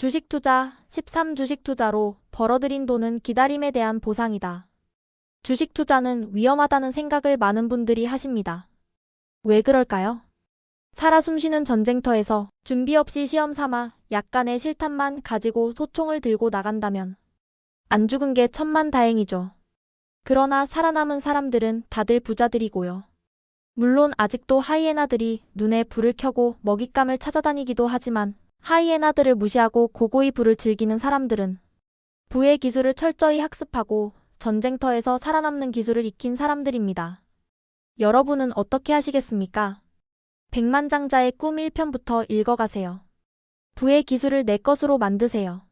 주식 투자 13 주식 투자로 벌어들인 돈은 기다림에 대한 보상이다. 주식 투자는 위험하다는 생각을 많은 분들이 하십니다. 왜 그럴까요? 살아 숨쉬는 전쟁터에서 준비 없이 시험 삼아 약간의 실탄만 가지고 소총을 들고 나간다면 안 죽은 게 천만다행이죠. 그러나 살아남은 사람들은 다들 부자들이고요. 물론 아직도 하이에나들이 눈에 불을 켜고 먹잇감을 찾아다니기도 하지만 하이에나들을 무시하고 고고히 불을 즐기는 사람들은 부의 기술을 철저히 학습하고 전쟁터에서 살아남는 기술을 익힌 사람들입니다. 여러분은 어떻게 하시겠습니까? 백만장자의 꿈 1편부터 읽어가세요. 부의 기술을 내 것으로 만드세요.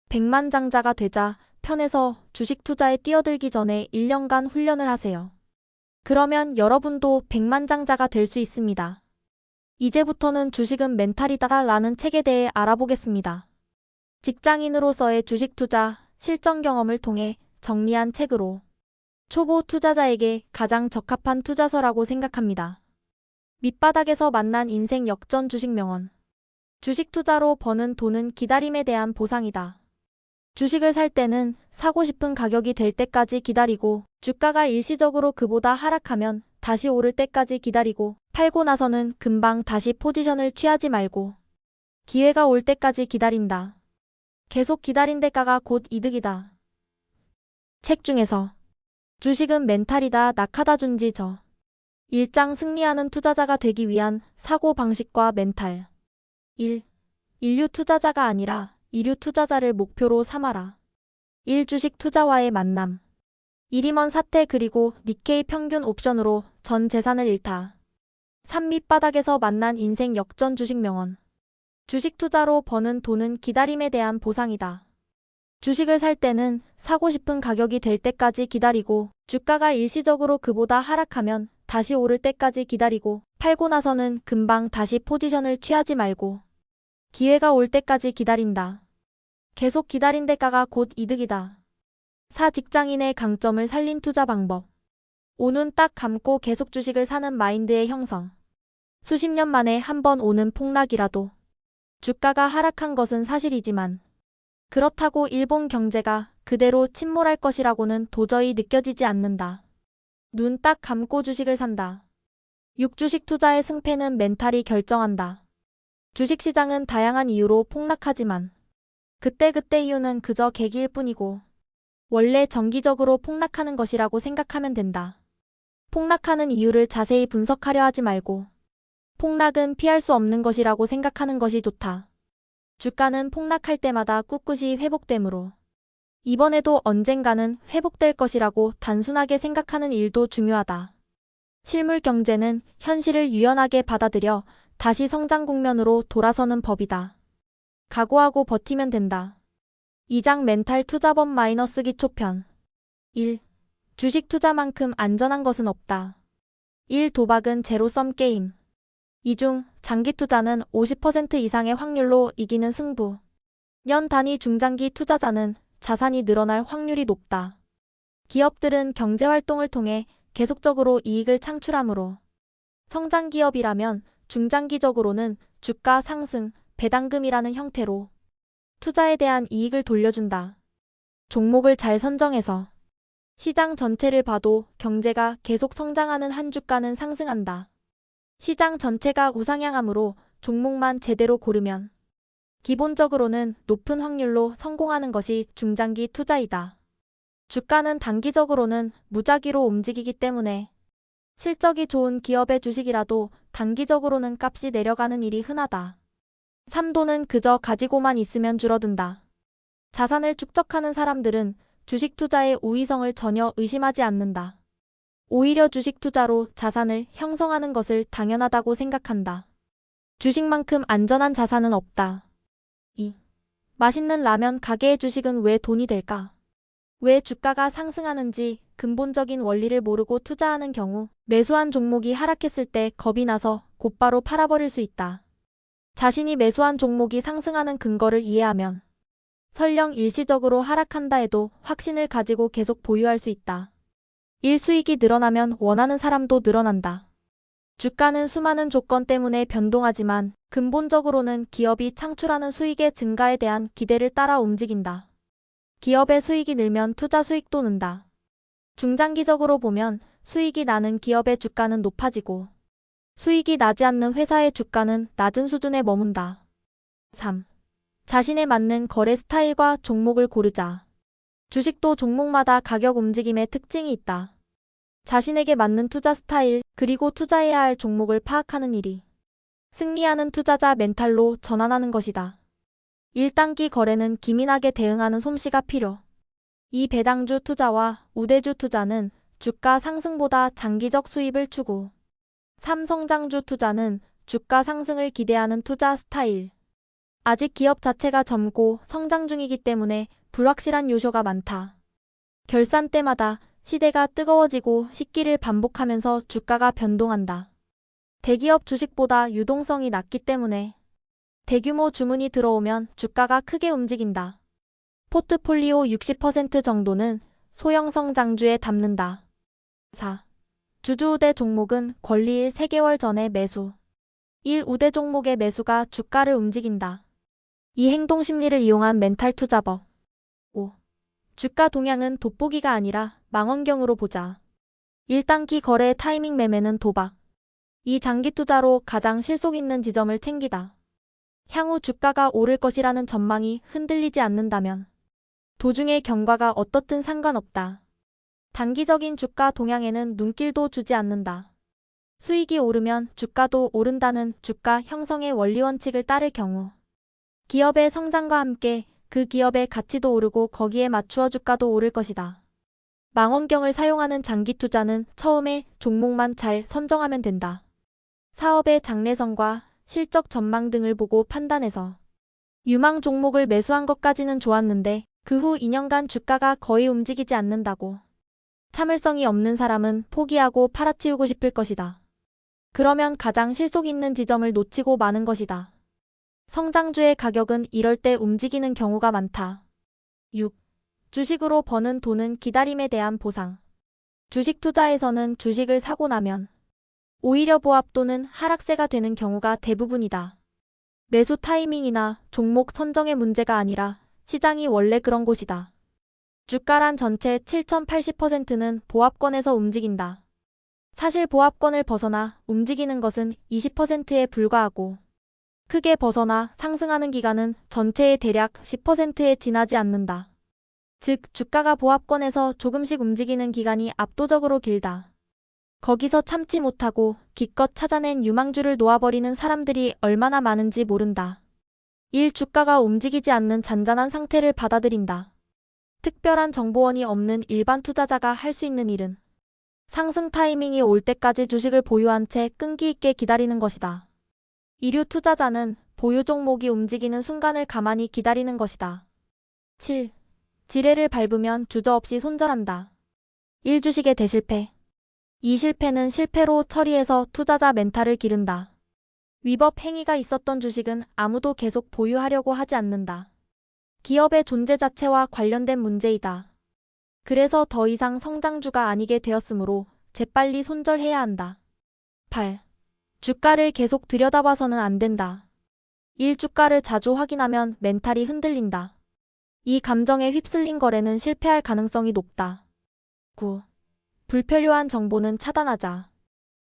백만장자가 되자 편에서 주식 투자에 뛰어들기 전에 1년간 훈련을 하세요. 그러면 여러분도 백만장자가 될 수 있습니다. 이제부터는 주식은 멘탈이다 라는 책에 대해 알아보겠습니다. 직장인으로서의 주식 투자 실전 경험을 통해 정리한 책으로 초보 투자자에게 가장 적합한 투자서라고 생각합니다. 밑바닥에서 만난 인생 역전 주식 명언. 주식 투자로 버는 돈은 기다림에 대한 보상이다. 주식을 살 때는 사고 싶은 가격이 될 때까지 기다리고 주가가 일시적으로 그보다 하락하면 다시 오를 때까지 기다리고 팔고 나서는 금방 다시 포지션을 취하지 말고 기회가 올 때까지 기다린다. 계속 기다린 대가가 곧 이득이다. 책 중에서 주식은 멘탈이다 낙하다 준지 저. 일장 승리하는 투자자가 되기 위한 사고방식과 멘탈. 1. 인류 투자자가 아니라 이류 투자자를 목표로 삼아라. 1. 주식 투자와의 만남. 이리먼 사태 그리고 니케이 평균 옵션으로 전 재산을 잃다. 3. 밑바닥에서 만난 인생 역전 주식 명언. 주식 투자로 버는 돈은 기다림에 대한 보상이다. 주식을 살 때는 사고 싶은 가격이 될 때까지 기다리고 주가가 일시적으로 그보다 하락하면 다시 오를 때까지 기다리고 팔고 나서는 금방 다시 포지션을 취하지 말고 기회가 올 때까지 기다린다. 계속 기다린 대가가 곧 이득이다. 4. 직장인의 강점을 살린 투자 방법. 5는 딱 감고 계속 주식을 사는 마인드의 형성. 수십 년 만에 한 번 오는 폭락이라도 주가가 하락한 것은 사실이지만 그렇다고 일본 경제가 그대로 침몰할 것이라고는 도저히 느껴지지 않는다. 눈 딱 감고 주식을 산다. 6. 주식 투자의 승패는 멘탈이 결정한다. 주식시장은 다양한 이유로 폭락하지만 그때그때 이유는 그저 계기일 뿐이고 원래 정기적으로 폭락하는 것이라고 생각하면 된다. 폭락하는 이유를 자세히 분석하려 하지 말고 폭락은 피할 수 없는 것이라고 생각하는 것이 좋다. 주가는 폭락할 때마다 꿋꿋이 회복되므로 이번에도 언젠가는 회복될 것이라고 단순하게 생각하는 일도 중요하다. 실물 경제는 현실을 유연하게 받아들여 다시 성장 국면으로 돌아서는 법이다. 각오하고 버티면 된다. 2장 멘탈 투자법 마이너스 기초편. 1. 주식 투자만큼 안전한 것은 없다. 1. 도박은 제로섬 게임. 2중 장기 투자는 50% 이상의 확률로 이기는 승부. 연 단위 중장기 투자자는 자산이 늘어날 확률이 높다. 기업들은 경제활동을 통해 계속적으로 이익을 창출하므로 성장 기업이라면 중장기적으로는 주가 상승, 배당금이라는 형태로 투자에 대한 이익을 돌려준다. 종목을 잘 선정해서 시장 전체를 봐도 경제가 계속 성장하는 한 주가는 상승한다. 시장 전체가 우상향하므로 종목만 제대로 고르면 기본적으로는 높은 확률로 성공하는 것이 중장기 투자이다. 주가는 단기적으로는 무작위로 움직이기 때문에 실적이 좋은 기업의 주식이라도 단기적으로는 값이 내려가는 일이 흔하다. 3. 돈은 그저 가지고만 있으면 줄어든다. 자산을 축적하는 사람들은 주식 투자의 우위성을 전혀 의심하지 않는다. 오히려 주식 투자로 자산을 형성하는 것을 당연하다고 생각한다. 주식만큼 안전한 자산은 없다. 2. 맛있는 라면 가게의 주식은 왜 돈이 될까? 왜 주가가 상승하는지 근본적인 원리를 모르고 투자하는 경우 매수한 종목이 하락했을 때 겁이 나서 곧바로 팔아버릴 수 있다. 자신이 매수한 종목이 상승하는 근거를 이해하면 설령 일시적으로 하락한다 해도 확신을 가지고 계속 보유할 수 있다. 1. 수익이 늘어나면 원하는 사람도 늘어난다. 주가는 수많은 조건 때문에 변동하지만 근본적으로는 기업이 창출하는 수익의 증가에 대한 기대를 따라 움직인다. 기업의 수익이 늘면 투자 수익도 는다. 중장기적으로 보면 수익이 나는 기업의 주가는 높아지고 수익이 나지 않는 회사의 주가는 낮은 수준에 머문다. 3. 자신에 맞는 거래 스타일과 종목을 고르자. 주식도 종목마다 가격 움직임의 특징이 있다. 자신에게 맞는 투자 스타일 그리고 투자해야 할 종목을 파악하는 일이 승리하는 투자자 멘탈로 전환하는 것이다. 1단기 거래는 기민하게 대응하는 솜씨가 필요. 이 배당주 투자와 우대주 투자는 주가 상승보다 장기적 수입을 추구. 3. 성장주 투자는 주가 상승을 기대하는 투자 스타일. 아직 기업 자체가 젊고 성장 중이기 때문에 불확실한 요소가 많다. 결산 때마다 시대가 뜨거워지고 식기를 반복하면서 주가가 변동한다. 대기업 주식보다 유동성이 낮기 때문에 대규모 주문이 들어오면 주가가 크게 움직인다. 포트폴리오 60% 정도는 소형 성장주에 담는다. 4. 주주우대 종목은 권리일 3개월 전에 매수. 1. 우대 종목의 매수가 주가를 움직인다. 이 행동 심리를 이용한 멘탈 투자법. 5. 주가 동향은 돋보기가 아니라 망원경으로 보자. 1단기 거래 타이밍 매매는 도박. 이 장기 투자로 가장 실속 있는 지점을 챙기다. 향후 주가가 오를 것이라는 전망이 흔들리지 않는다면 도중의 경과가 어떻든 상관없다. 단기적인 주가 동향에는 눈길도 주지 않는다. 수익이 오르면 주가도 오른다는 주가 형성의 원리 원칙을 따를 경우 기업의 성장과 함께 그 기업의 가치도 오르고 거기에 맞추어 주가도 오를 것이다. 망원경을 사용하는 장기 투자는 처음에 종목만 잘 선정하면 된다. 사업의 장래성과 실적 전망 등을 보고 판단해서 유망 종목을 매수한 것까지는 좋았는데 그 후 2년간 주가가 거의 움직이지 않는다고. 참을성이 없는 사람은 포기하고 팔아치우고 싶을 것이다. 그러면 가장 실속 있는 지점을 놓치고 마는 것이다. 성장주의 가격은 이럴 때 움직이는 경우가 많다. 6. 주식으로 버는 돈은 기다림에 대한 보상. 주식 투자에서는 주식을 사고 나면 오히려 보합 또는 하락세가 되는 경우가 대부분이다. 매수 타이밍이나 종목 선정의 문제가 아니라 시장이 원래 그런 곳이다. 주가란 전체 7,080%는 보합권에서 움직인다. 사실 보합권을 벗어나 움직이는 것은 20%에 불과하고 크게 벗어나 상승하는 기간은 전체의 대략 10%에 지나지 않는다. 즉, 주가가 보합권에서 조금씩 움직이는 기간이 압도적으로 길다. 거기서 참지 못하고 기껏 찾아낸 유망주를 놓아버리는 사람들이 얼마나 많은지 모른다. 1. 주가가 움직이지 않는 잔잔한 상태를 받아들인다. 특별한 정보원이 없는 일반 투자자가 할 수 있는 일은 상승 타이밍이 올 때까지 주식을 보유한 채 끈기 있게 기다리는 것이다. 이류 투자자는 보유 종목이 움직이는 순간을 가만히 기다리는 것이다. 7. 지뢰를 밟으면 주저없이 손절한다. 1. 주식의 대실패. 이 실패는 실패로 처리해서 투자자 멘탈을 기른다. 위법 행위가 있었던 주식은 아무도 계속 보유하려고 하지 않는다. 기업의 존재 자체와 관련된 문제이다. 그래서 더 이상 성장주가 아니게 되었으므로 재빨리 손절해야 한다. 8. 주가를 계속 들여다봐서는 안 된다. 1. 주가를 자주 확인하면 멘탈이 흔들린다. 이 감정에 휩쓸린 거래는 실패할 가능성이 높다. 9. 불필요한 정보는 차단하자.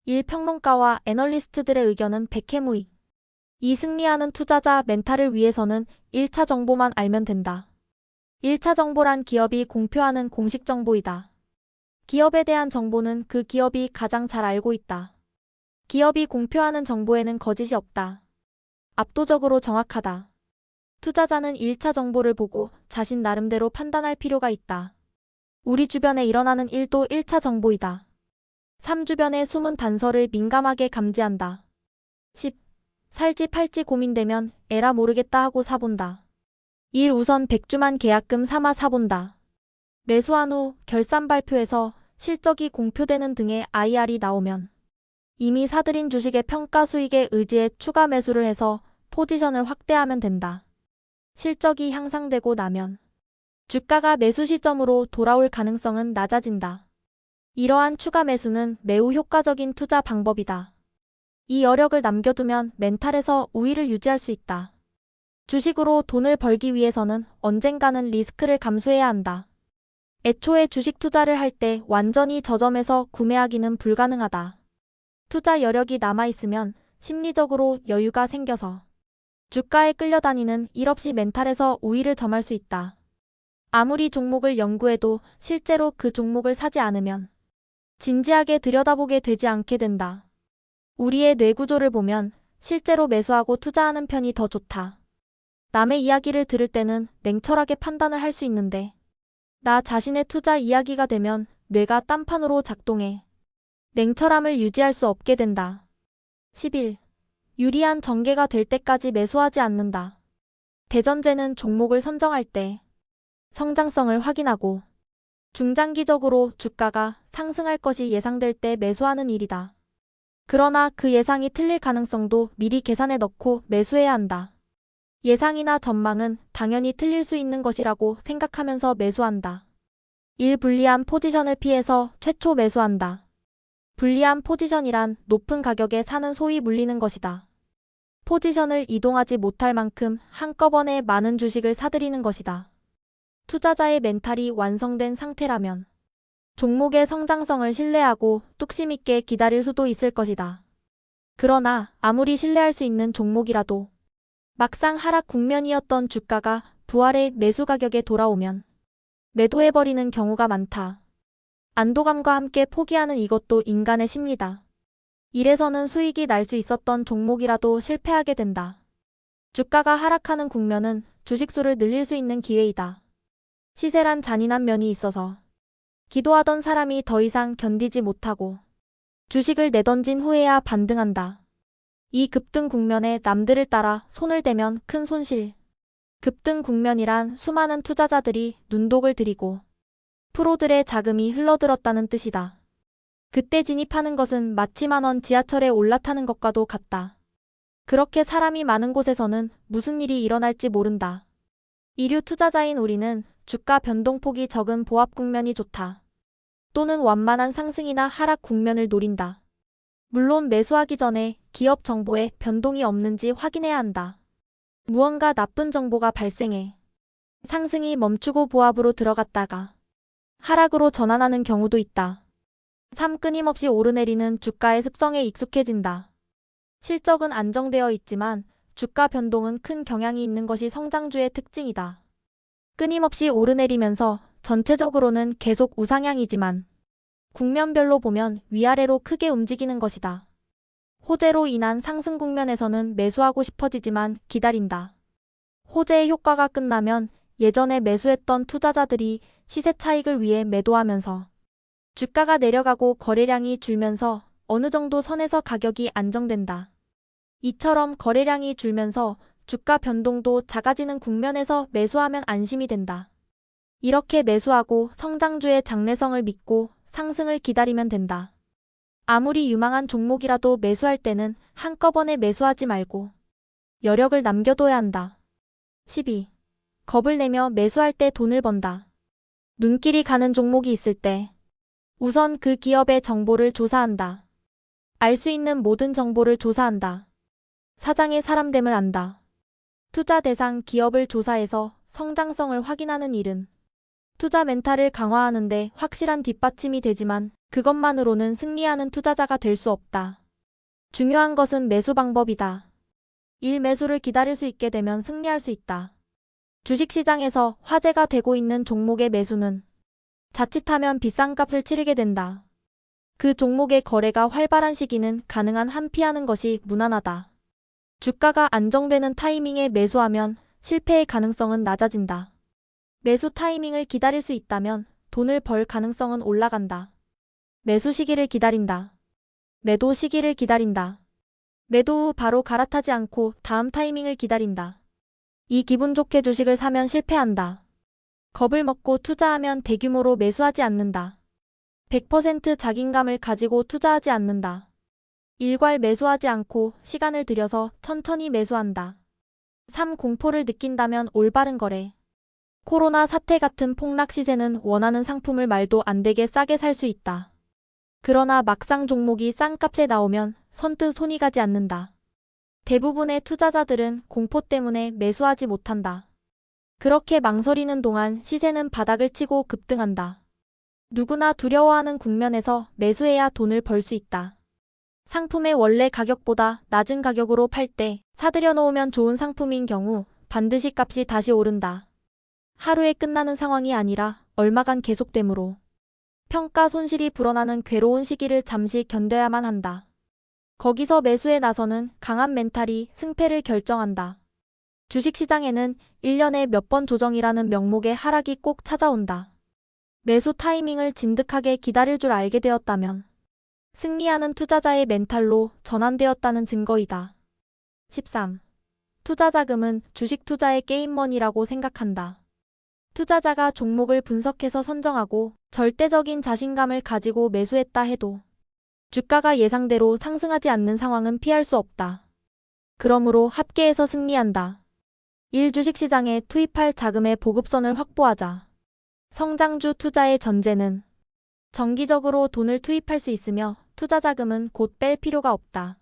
1. 평론가와 애널리스트들의 의견은 백해무익. 이 승리하는 투자자 멘탈을 위해서는 1차 정보만 알면 된다. 1차 정보란 기업이 공표하는 공식 정보이다. 기업에 대한 정보는 그 기업이 가장 잘 알고 있다. 기업이 공표하는 정보에는 거짓이 없다. 압도적으로 정확하다. 투자자는 1차 정보를 보고 자신 나름대로 판단할 필요가 있다. 우리 주변에 일어나는 일도 1차 정보이다. 3. 주변의 숨은 단서를 민감하게 감지한다. 10. 살지 팔지 고민되면 에라 모르겠다 하고 사본다. 1. 우선 100주만 계약금 삼아 사본다. 매수한 후 결산 발표에서 실적이 공표되는 등의 IR이 나오면 이미 사들인 주식의 평가 수익에 의지해 추가 매수를 해서 포지션을 확대하면 된다. 실적이 향상되고 나면 주가가 매수 시점으로 돌아올 가능성은 낮아진다. 이러한 추가 매수는 매우 효과적인 투자 방법이다. 이 여력을 남겨두면 멘탈에서 우위를 유지할 수 있다. 주식으로 돈을 벌기 위해서는 언젠가는 리스크를 감수해야 한다. 애초에 주식 투자를 할 때 완전히 저점에서 구매하기는 불가능하다. 투자 여력이 남아있으면 심리적으로 여유가 생겨서 주가에 끌려다니는 일 없이 멘탈에서 우위를 점할 수 있다. 아무리 종목을 연구해도 실제로 그 종목을 사지 않으면 진지하게 들여다보게 되지 않게 된다. 우리의 뇌 구조를 보면 실제로 매수하고 투자하는 편이 더 좋다. 남의 이야기를 들을 때는 냉철하게 판단을 할 수 있는데 나 자신의 투자 이야기가 되면 뇌가 딴판으로 작동해 냉철함을 유지할 수 없게 된다. 11. 유리한 전개가 될 때까지 매수하지 않는다. 대전제는 종목을 선정할 때 성장성을 확인하고 중장기적으로 주가가 상승할 것이 예상될 때 매수하는 일이다. 그러나 그 예상이 틀릴 가능성도 미리 계산해 넣고 매수해야 한다. 예상이나 전망은 당연히 틀릴 수 있는 것이라고 생각하면서 매수한다. 1. 불리한 포지션을 피해서 최초 매수한다. 불리한 포지션이란 높은 가격에 사는 소위 물리는 것이다. 포지션을 이동하지 못할 만큼 한꺼번에 많은 주식을 사들이는 것이다. 투자자의 멘탈이 완성된 상태라면 종목의 성장성을 신뢰하고 뚝심 있게 기다릴 수도 있을 것이다. 그러나 아무리 신뢰할 수 있는 종목이라도 막상 하락 국면이었던 주가가 부활의 매수 가격에 돌아오면 매도해버리는 경우가 많다. 안도감과 함께 포기하는 이것도 인간의 심리다. 이래서는 수익이 날 수 있었던 종목이라도 실패하게 된다. 주가가 하락하는 국면은 주식수를 늘릴 수 있는 기회이다. 시세란 잔인한 면이 있어서 기도하던 사람이 더 이상 견디지 못하고 주식을 내던진 후에야 반등한다. 이 급등 국면에 남들을 따라 손을 대면 큰 손실. 급등 국면이란 수많은 투자자들이 눈독을 들이고 프로들의 자금이 흘러들었다는 뜻이다. 그때 진입하는 것은 마치 10,000원 지하철에 올라타는 것과도 같다. 그렇게 사람이 많은 곳에서는 무슨 일이 일어날지 모른다. 이류 투자자인 우리는 주가 변동폭이 적은 보합 국면이 좋다. 또는 완만한 상승이나 하락 국면을 노린다. 물론 매수하기 전에 기업 정보에 변동이 없는지 확인해야 한다. 무언가 나쁜 정보가 발생해 상승이 멈추고 보합으로 들어갔다가 하락으로 전환하는 경우도 있다. 3. 끊임없이 오르내리는 주가의 습성에 익숙해진다. 실적은 안정되어 있지만 주가 변동은 큰 경향이 있는 것이 성장주의 특징이다. 끊임없이 오르내리면서 전체적으로는 계속 우상향이지만 국면별로 보면 위아래로 크게 움직이는 것이다. 호재로 인한 상승 국면에서는 매수하고 싶어지지만 기다린다. 호재의 효과가 끝나면 예전에 매수했던 투자자들이 시세 차익을 위해 매도하면서 주가가 내려가고 거래량이 줄면서 어느 정도 선에서 가격이 안정된다. 이처럼 거래량이 줄면서 주가 변동도 작아지는 국면에서 매수하면 안심이 된다. 이렇게 매수하고 성장주의 장래성을 믿고 상승을 기다리면 된다. 아무리 유망한 종목이라도 매수할 때는 한꺼번에 매수하지 말고 여력을 남겨둬야 한다. 12. 겁을 내며 매수할 때 돈을 번다. 눈길이 가는 종목이 있을 때 우선 그 기업의 정보를 조사한다. 알 수 있는 모든 정보를 조사한다. 사장의 사람됨을 안다. 투자 대상 기업을 조사해서 성장성을 확인하는 일은 투자 멘탈을 강화하는데 확실한 뒷받침이 되지만 그것만으로는 승리하는 투자자가 될 수 없다. 중요한 것은 매수 방법이다. 1. 매수를 기다릴 수 있게 되면 승리할 수 있다. 주식시장에서 화제가 되고 있는 종목의 매수는 자칫하면 비싼 값을 치르게 된다. 그 종목의 거래가 활발한 시기는 가능한 한 피하는 것이 무난하다. 주가가 안정되는 타이밍에 매수하면 실패의 가능성은 낮아진다. 매수 타이밍을 기다릴 수 있다면 돈을 벌 가능성은 올라간다. 매수 시기를 기다린다. 매도 시기를 기다린다. 매도 후 바로 갈아타지 않고 다음 타이밍을 기다린다. 이 기분 좋게 주식을 사면 실패한다. 겁을 먹고 투자하면 대규모로 매수하지 않는다. 100% 자신감을 가지고 투자하지 않는다. 일괄 매수하지 않고 시간을 들여서 천천히 매수한다. 3. 공포를 느낀다면 올바른 거래. 코로나 사태 같은 폭락 시세는 원하는 상품을 말도 안 되게 싸게 살 수 있다. 그러나 막상 종목이 싼 값에 나오면 선뜻 손이 가지 않는다. 대부분의 투자자들은 공포 때문에 매수하지 못한다. 그렇게 망설이는 동안 시세는 바닥을 치고 급등한다. 누구나 두려워하는 국면에서 매수해야 돈을 벌 수 있다. 상품의 원래 가격보다 낮은 가격으로 팔 때 사들여 놓으면 좋은 상품인 경우 반드시 값이 다시 오른다. 하루에 끝나는 상황이 아니라 얼마간 계속되므로 평가 손실이 불어나는 괴로운 시기를 잠시 견뎌야만 한다. 거기서 매수에 나서는 강한 멘탈이 승패를 결정한다. 주식시장에는 1년에 몇 번 조정이라는 명목의 하락이 꼭 찾아온다. 매수 타이밍을 진득하게 기다릴 줄 알게 되었다면 승리하는 투자자의 멘탈로 전환되었다는 증거이다. 13. 투자 자금은 주식 투자의 게임머니라고 생각한다. 투자자가 종목을 분석해서 선정하고 절대적인 자신감을 가지고 매수했다 해도 주가가 예상대로 상승하지 않는 상황은 피할 수 없다. 그러므로 합계해서 승리한다. 1. 주식시장에 투입할 자금의 보급선을 확보하자. 성장주 투자의 전제는 정기적으로 돈을 투입할 수 있으며 투자 자금은 곧 뺄 필요가 없다.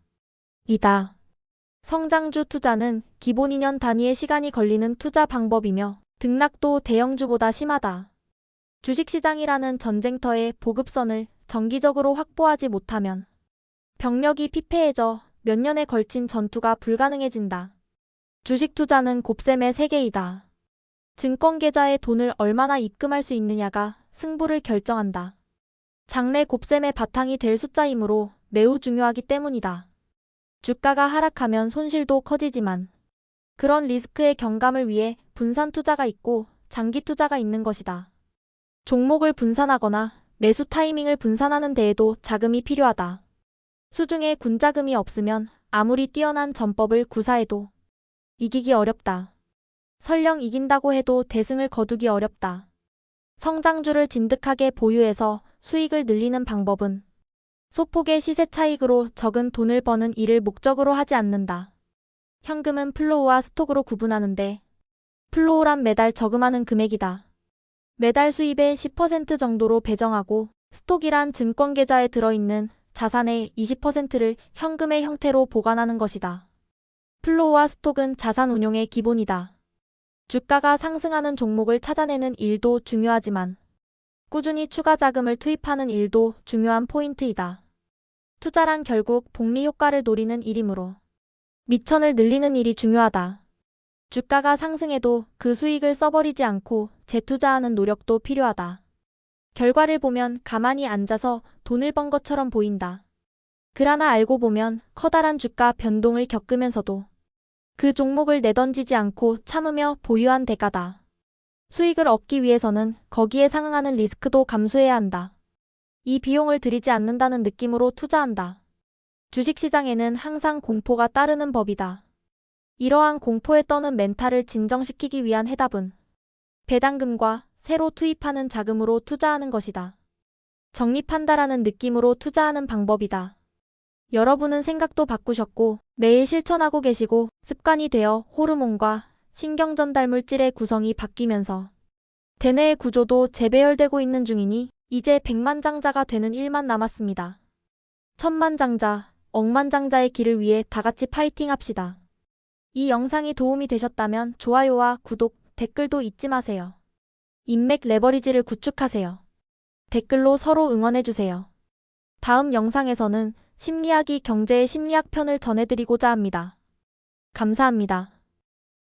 이다. 성장주 투자는 기본 2년 단위의 시간이 걸리는 투자 방법이며 등락도 대형주보다 심하다. 주식시장이라는 전쟁터의 보급선을 정기적으로 확보하지 못하면 병력이 피폐해져 몇 년에 걸친 전투가 불가능해진다. 주식 투자는 곱셈의 세계이다. 증권 계좌에 돈을 얼마나 입금할 수 있느냐가 승부를 결정한다. 장래 곱셈의 바탕이 될 숫자이므로 매우 중요하기 때문이다. 주가가 하락하면 손실도 커지지만 그런 리스크의 경감을 위해 분산 투자가 있고 장기 투자가 있는 것이다. 종목을 분산하거나 매수 타이밍을 분산하는 데에도 자금이 필요하다. 수중에 군자금이 없으면 아무리 뛰어난 전법을 구사해도 이기기 어렵다. 설령 이긴다고 해도 대승을 거두기 어렵다. 성장주를 진득하게 보유해서 수익을 늘리는 방법은 소폭의 시세 차익으로 적은 돈을 버는 일을 목적으로 하지 않는다. 현금은 플로우와 스톡으로 구분하는데 플로우란 매달 저금하는 금액이다. 매달 수입의 10% 정도로 배정하고 스톡이란 증권 계좌에 들어있는 자산의 20%를 현금의 형태로 보관하는 것이다. 플로우와 스톡은 자산 운용의 기본이다. 주가가 상승하는 종목을 찾아내는 일도 중요하지만 꾸준히 추가 자금을 투입하는 일도 중요한 포인트이다. 투자란 결국 복리 효과를 노리는 일이므로 미천을 늘리는 일이 중요하다. 주가가 상승해도 그 수익을 써버리지 않고 재투자하는 노력도 필요하다. 결과를 보면 가만히 앉아서 돈을 번 것처럼 보인다. 그러나 알고 보면 커다란 주가 변동을 겪으면서도 그 종목을 내던지지 않고 참으며 보유한 대가다. 수익을 얻기 위해서는 거기에 상응하는 리스크도 감수해야 한다. 이 비용을 들이지 않는다는 느낌으로 투자한다. 주식시장에는 항상 공포가 따르는 법이다. 이러한 공포에 떠는 멘탈을 진정시키기 위한 해답은 배당금과 새로 투입하는 자금으로 투자하는 것이다. 적립한다라는 느낌으로 투자하는 방법이다. 여러분은 생각도 바꾸셨고 매일 실천하고 계시고 습관이 되어 호르몬과 신경전달 물질의 구성이 바뀌면서 대뇌의 구조도 재배열되고 있는 중이니 이제 백만장자가 되는 일만 남았습니다. 천만장자, 억만장자의 길을 위해 다같이 파이팅 합시다. 이 영상이 도움이 되셨다면 좋아요와 구독, 댓글도 잊지 마세요. 인맥 레버리지를 구축하세요. 댓글로 서로 응원해주세요. 다음 영상에서는 심리학이 경제의 심리학 편을 전해드리고자 합니다. 감사합니다.